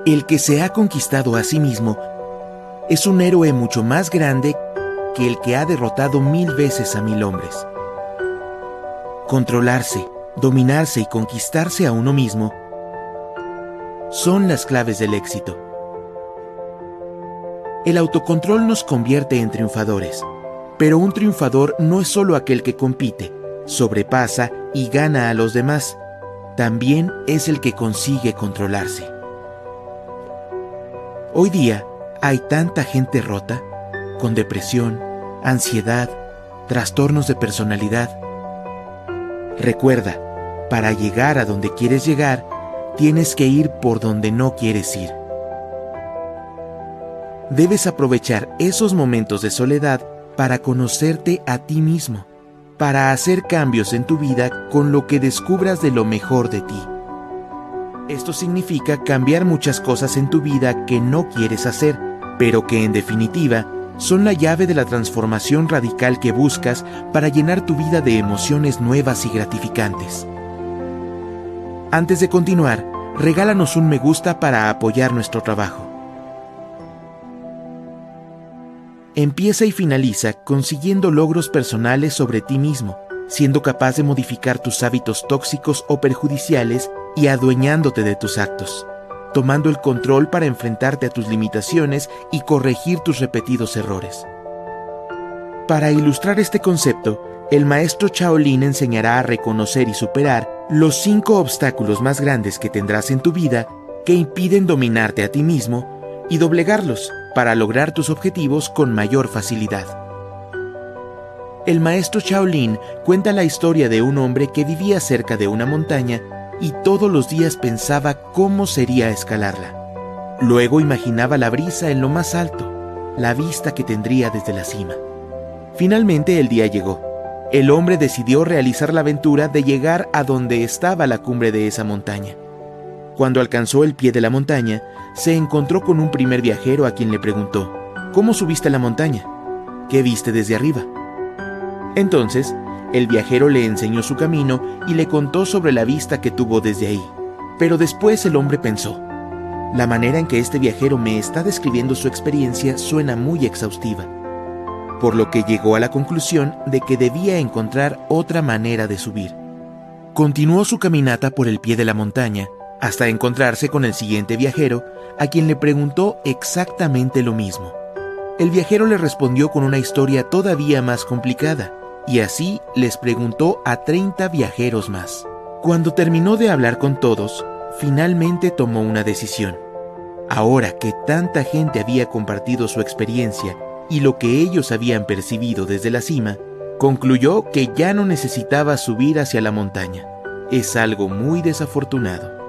El que se ha conquistado a sí mismo es un héroe mucho más grande que el que ha derrotado 1000 veces a 1000 hombres. Controlarse, dominarse y conquistarse a uno mismo son las claves del éxito. El autocontrol nos convierte en triunfadores, pero un triunfador no es solo aquel que compite, sobrepasa y gana a los demás, también es el que consigue controlarse. Hoy día hay tanta gente rota, con depresión, ansiedad, trastornos de personalidad. Recuerda, para llegar a donde quieres llegar, tienes que ir por donde no quieres ir. Debes aprovechar esos momentos de soledad para conocerte a ti mismo, para hacer cambios en tu vida con lo que descubras de lo mejor de ti. Esto significa cambiar muchas cosas en tu vida que no quieres hacer, pero que en definitiva son la llave de la transformación radical que buscas para llenar tu vida de emociones nuevas y gratificantes. Antes de continuar, regálanos un me gusta para apoyar nuestro trabajo. Empieza y finaliza consiguiendo logros personales sobre ti mismo, siendo capaz de modificar tus hábitos tóxicos o perjudiciales y adueñándote de tus actos, tomando el control para enfrentarte a tus limitaciones y corregir tus repetidos errores. Para ilustrar este concepto, el maestro Shaolin enseñará a reconocer y superar los 5 obstáculos más grandes que tendrás en tu vida que impiden dominarte a ti mismo y doblegarlos para lograr tus objetivos con mayor facilidad. El maestro Shaolin cuenta la historia de un hombre que vivía cerca de una montaña y todos los días pensaba cómo sería escalarla. Luego imaginaba la brisa en lo más alto, la vista que tendría desde la cima. Finalmente el día llegó. El hombre decidió realizar la aventura de llegar a donde estaba la cumbre de esa montaña. Cuando alcanzó el pie de la montaña, se encontró con un primer viajero a quien le preguntó: ¿cómo subiste a la montaña? ¿Qué viste desde arriba? Entonces, el viajero le enseñó su camino y le contó sobre la vista que tuvo desde ahí. Pero después el hombre pensó: la manera en que este viajero me está describiendo su experiencia suena muy exhaustiva, por lo que llegó a la conclusión de que debía encontrar otra manera de subir. Continuó su caminata por el pie de la montaña hasta encontrarse con el siguiente viajero, a quien le preguntó exactamente lo mismo. El viajero le respondió con una historia todavía más complicada, y así les preguntó a 30 viajeros más. Cuando terminó de hablar con todos, finalmente tomó una decisión. Ahora que tanta gente había compartido su experiencia y lo que ellos habían percibido desde la cima, concluyó que ya no necesitaba subir hacia la montaña. Es algo muy desafortunado.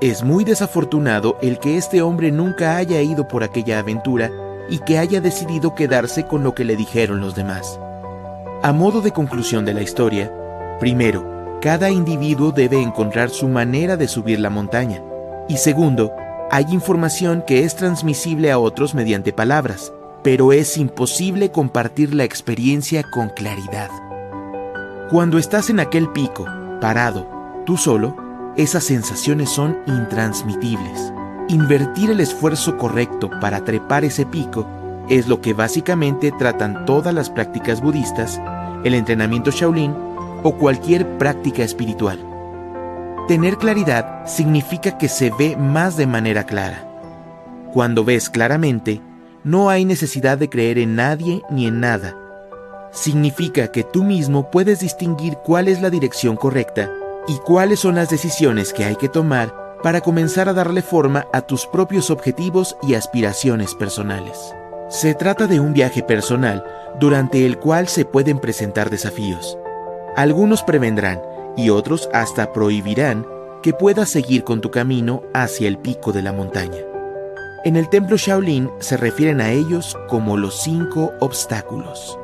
Es muy desafortunado el que este hombre nunca haya ido por aquella aventura y que haya decidido quedarse con lo que le dijeron los demás. A modo de conclusión de la historia, primero, cada individuo debe encontrar su manera de subir la montaña. Y segundo, hay información que es transmisible a otros mediante palabras, pero es imposible compartir la experiencia con claridad. Cuando estás en aquel pico, parado, tú solo, esas sensaciones son intransmitibles. Invertir el esfuerzo correcto para trepar ese pico es lo que básicamente tratan todas las prácticas budistas, el entrenamiento Shaolin o cualquier práctica espiritual. Tener claridad significa que se ve más de manera clara. Cuando ves claramente, no hay necesidad de creer en nadie ni en nada. Significa que tú mismo puedes distinguir cuál es la dirección correcta y cuáles son las decisiones que hay que tomar para comenzar a darle forma a tus propios objetivos y aspiraciones personales. Se trata de un viaje personal durante el cual se pueden presentar desafíos. Algunos prevendrán y otros hasta prohibirán que puedas seguir con tu camino hacia el pico de la montaña. En el templo Shaolin se refieren a ellos como los 5 obstáculos.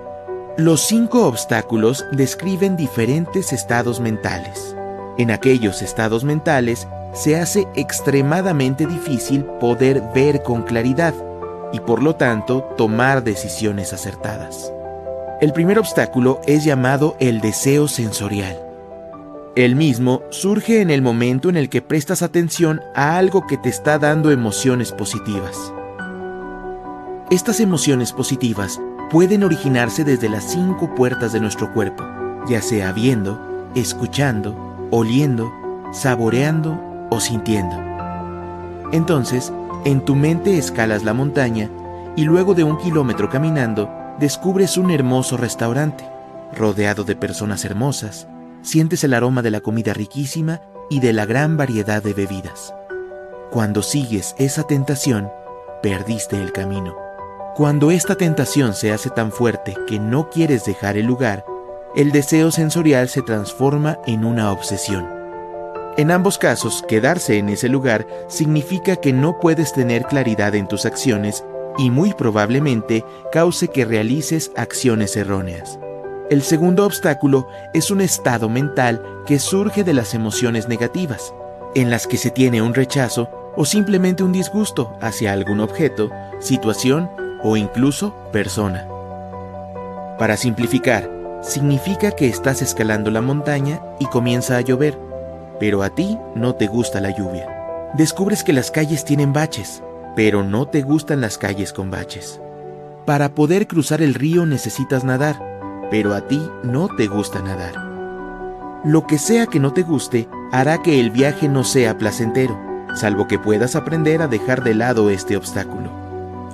Los 5 obstáculos describen diferentes estados mentales. En aquellos estados mentales se hace extremadamente difícil poder ver con claridad y por lo tanto tomar decisiones acertadas. El primer obstáculo es llamado el deseo sensorial. El mismo surge en el momento en el que prestas atención a algo que te está dando emociones positivas. Estas emociones positivas pueden originarse desde las 5 puertas de nuestro cuerpo, ya sea viendo, escuchando, oliendo, saboreando o sintiendo. Entonces, en tu mente escalas la montaña y luego de 1 kilómetro caminando, descubres un hermoso restaurante, rodeado de personas hermosas. Sientes el aroma de la comida riquísima y de la gran variedad de bebidas. Cuando sigues esa tentación, perdiste el camino. Cuando esta tentación se hace tan fuerte que no quieres dejar el lugar, el deseo sensorial se transforma en una obsesión. En ambos casos, quedarse en ese lugar significa que no puedes tener claridad en tus acciones y muy probablemente cause que realices acciones erróneas. El segundo obstáculo es un estado mental que surge de las emociones negativas, en las que se tiene un rechazo o simplemente un disgusto hacia algún objeto, situación o incluso persona. Para simplificar, significa que estás escalando la montaña y comienza a llover, pero a ti no te gusta la lluvia. Descubres que las calles tienen baches, pero no te gustan las calles con baches. Para poder cruzar el río necesitas nadar, pero a ti no te gusta nadar. Lo que sea que no te guste hará que el viaje no sea placentero, salvo que puedas aprender a dejar de lado este obstáculo.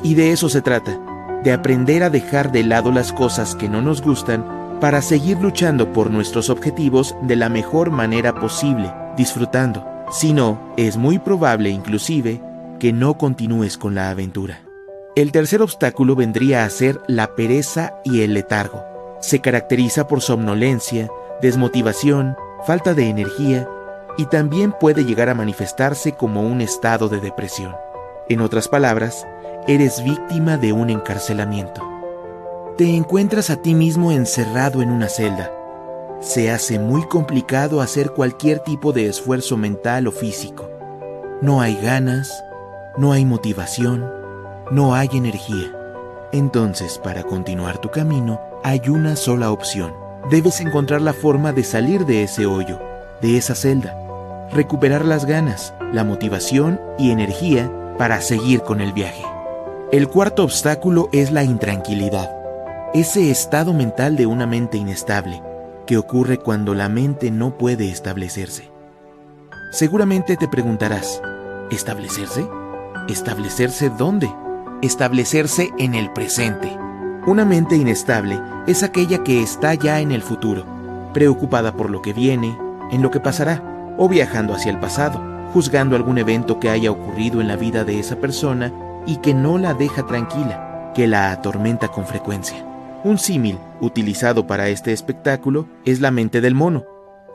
Y de eso se trata, de aprender a dejar de lado las cosas que no nos gustan para seguir luchando por nuestros objetivos de la mejor manera posible, disfrutando. Si no, es muy probable inclusive que no continúes con la aventura. El tercer obstáculo vendría a ser la pereza y el letargo. Se caracteriza por somnolencia, desmotivación, falta de energía y también puede llegar a manifestarse como un estado de depresión. En otras palabras, eres víctima de un encarcelamiento. Te encuentras a ti mismo encerrado en una celda. Se hace muy complicado hacer cualquier tipo de esfuerzo mental o físico. No hay ganas, no hay motivación, no hay energía. Entonces, para continuar tu camino, hay una sola opción. Debes encontrar la forma de salir de ese hoyo, de esa celda, recuperar las ganas, la motivación y energía para seguir con el viaje. El cuarto obstáculo es la intranquilidad, ese estado mental de una mente inestable, que ocurre cuando la mente no puede establecerse. Seguramente te preguntarás, ¿establecerse? ¿Establecerse dónde? Establecerse en el presente. Una mente inestable es aquella que está ya en el futuro, preocupada por lo que viene, en lo que pasará, o viajando hacia el pasado, juzgando algún evento que haya ocurrido en la vida de esa persona y que no la deja tranquila, que la atormenta con frecuencia. Un símil utilizado para este espectáculo es la mente del mono,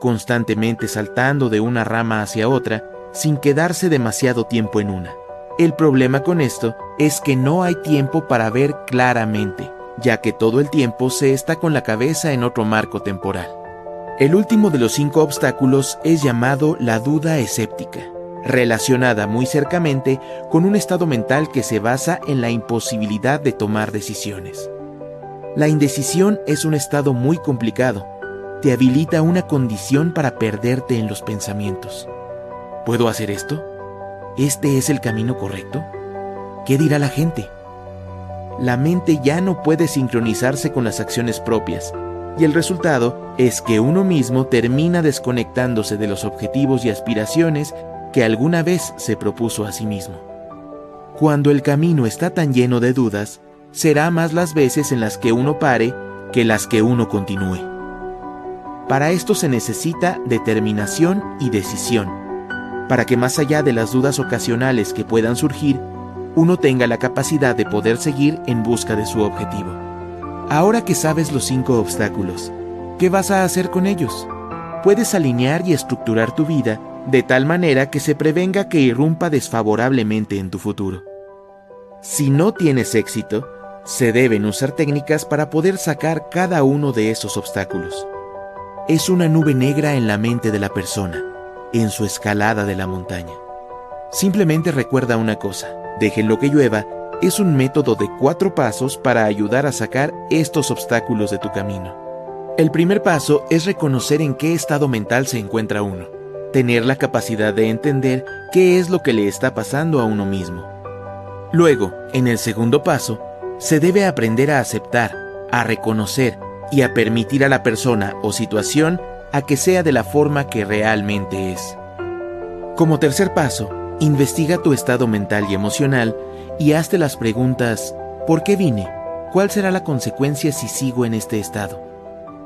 constantemente saltando de una rama hacia otra sin quedarse demasiado tiempo en una. El problema con esto es que no hay tiempo para ver claramente, ya que todo el tiempo se está con la cabeza en otro marco temporal. El último de los 5 obstáculos es llamado la duda escéptica, relacionada muy cercamente con un estado mental que se basa en la imposibilidad de tomar decisiones. La indecisión es un estado muy complicado. Te habilita una condición para perderte en los pensamientos. ¿Puedo hacer esto? ¿Este es el camino correcto? ¿Qué dirá la gente? La mente ya no puede sincronizarse con las acciones propias, y el resultado es que uno mismo termina desconectándose de los objetivos y aspiraciones que alguna vez se propuso a sí mismo. Cuando el camino está tan lleno de dudas, será más las veces en las que uno pare que las que uno continúe. Para esto se necesita determinación y decisión, para que más allá de las dudas ocasionales que puedan surgir, uno tenga la capacidad de poder seguir en busca de su objetivo. Ahora que sabes los 5 obstáculos, ¿qué vas a hacer con ellos? Puedes alinear y estructurar tu vida de tal manera que se prevenga que irrumpa desfavorablemente en tu futuro. Si no tienes éxito, se deben usar técnicas para poder sacar cada uno de esos obstáculos. Es una nube negra en la mente de la persona, en su escalada de la montaña. Simplemente recuerda una cosa: déjenlo que llueva es un método de 4 pasos para ayudar a sacar estos obstáculos de tu camino. El primer paso es reconocer en qué estado mental se encuentra uno, tener la capacidad de entender qué es lo que le está pasando a uno mismo. Luego, en el segundo paso, se debe aprender a aceptar, a reconocer y a permitir a la persona o situación a que sea de la forma que realmente es. Como tercer paso, investiga tu estado mental y emocional y hazte las preguntas: ¿por qué vine? ¿Cuál será la consecuencia si sigo en este estado?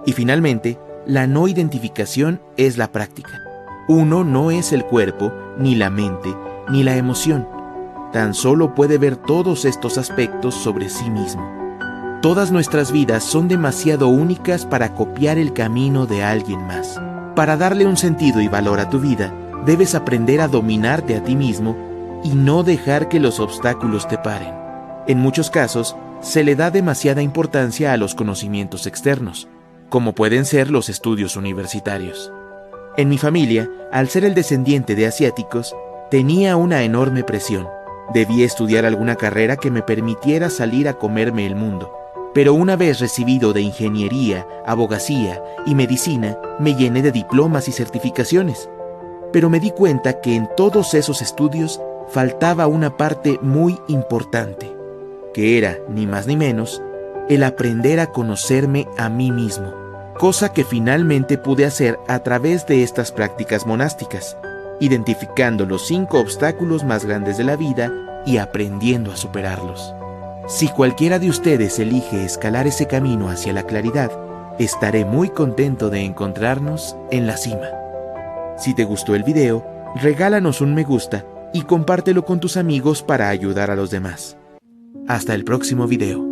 Y finalmente, la no identificación es la práctica. Uno no es el cuerpo, ni la mente, ni la emoción. Tan solo puede ver todos estos aspectos sobre sí mismo. Todas nuestras vidas son demasiado únicas para copiar el camino de alguien más. Para darle un sentido y valor a tu vida, debes aprender a dominarte a ti mismo y no dejar que los obstáculos te paren. En muchos casos, se le da demasiada importancia a los conocimientos externos, como pueden ser los estudios universitarios. En mi familia, al ser el descendiente de asiáticos, tenía una enorme presión. Debía estudiar alguna carrera que me permitiera salir a comerme el mundo. Pero una vez recibido de ingeniería, abogacía y medicina, me llené de diplomas y certificaciones. Pero me di cuenta que en todos esos estudios faltaba una parte muy importante, que era, ni más ni menos, el aprender a conocerme a mí mismo, cosa que finalmente pude hacer a través de estas prácticas monásticas, identificando los 5 obstáculos más grandes de la vida y aprendiendo a superarlos. Si cualquiera de ustedes elige escalar ese camino hacia la claridad, estaré muy contento de encontrarnos en la cima. Si te gustó el video, regálanos un me gusta y compártelo con tus amigos para ayudar a los demás. Hasta el próximo video.